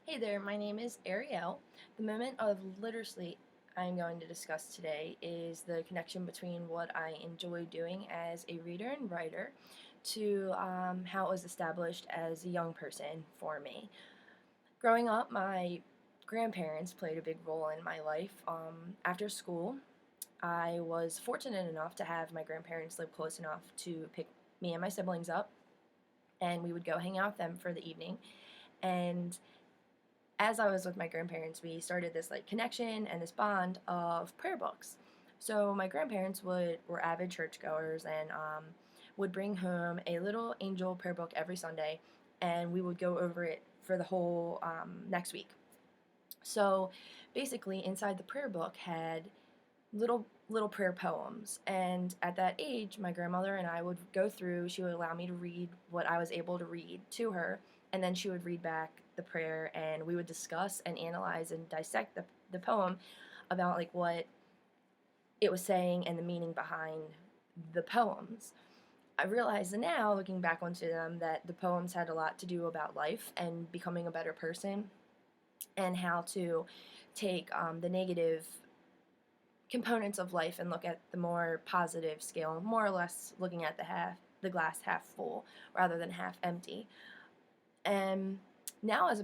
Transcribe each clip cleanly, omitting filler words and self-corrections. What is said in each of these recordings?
Hey there, my name is Ariel. The moment of literacy I'm going to discuss today is the connection between what I enjoy doing as a reader and writer to how it was established as a young person for me. Growing up, my grandparents played a big role in my life. After school, I was fortunate enough to have my grandparents live close enough to pick me and my siblings up, and we would go hang out with them for the evening. And as I was with my grandparents, we started this like connection and this bond of prayer books. So my grandparents were avid churchgoers and would bring home a little angel prayer book every Sunday, and we would go over it for the whole next week. So basically, inside the prayer book had little prayer poems, and at that age my grandmother and I would go through. She would allow me to read what I was able to read to her, and then she would read back the prayer, and we would discuss and analyze and dissect the poem about like what it was saying and the meaning behind the poems. I realize now, looking back onto them, that the poems had a lot to do about life and becoming a better person, and how to take the negative components of life and look at the more positive scale, more or less looking at the glass half full rather than half empty. And now as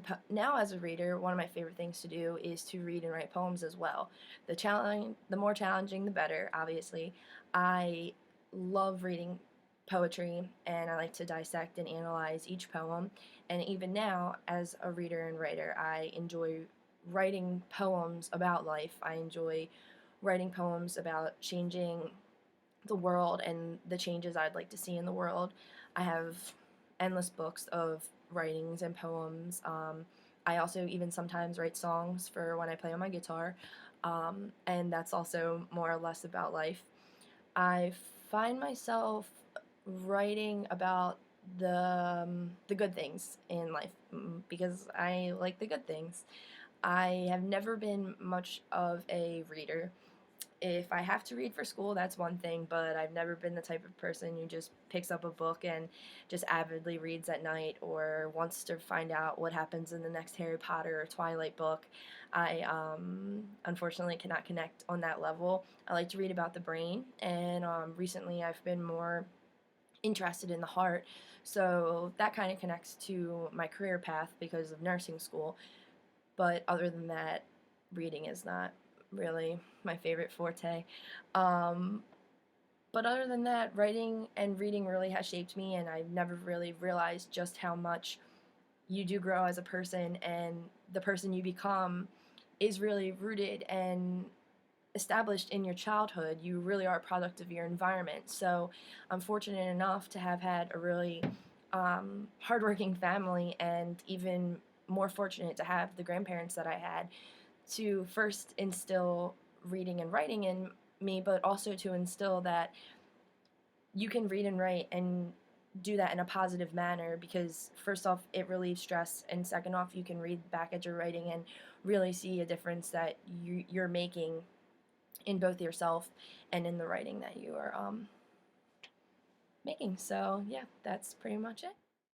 a reader, one of my favorite things to do is to read and write poems as well. The more challenging, the better. Obviously, I love reading poetry, and I like to dissect and analyze each poem. And even now, as a reader and writer, I enjoy writing poems about life. I enjoy writing poems about changing the world and the changes I'd like to see in the world. I have endless books of writings and poems. I also even sometimes write songs for when I play on my guitar, and that's also more or less about life. I find myself writing about the good things in life, because I like the good things. I have never been much of a reader. If I have to read for school, that's one thing, but I've never been the type of person who just picks up a book and just avidly reads at night or wants to find out what happens in the next Harry Potter or Twilight book. I unfortunately cannot connect on that level. I like to read about the brain, and recently I've been more interested in the heart, so that kind of connects to my career path because of nursing school. But other than that, reading is not really my favorite forte. Um, but other than that, writing and reading really has shaped me, and I've never really realized just how much you do grow as a person, and the person you become is really rooted and established in your childhood. You really are a product of your environment. So I'm fortunate enough to have had a really hardworking family, and even more fortunate to have the grandparents that I had to first instill reading and writing in me, but also to instill that you can read and write and do that in a positive manner, because first off it relieves stress, and second off you can read back at your writing and really see a difference that you're making in both yourself and in the writing that you are making. So yeah, that's pretty much it.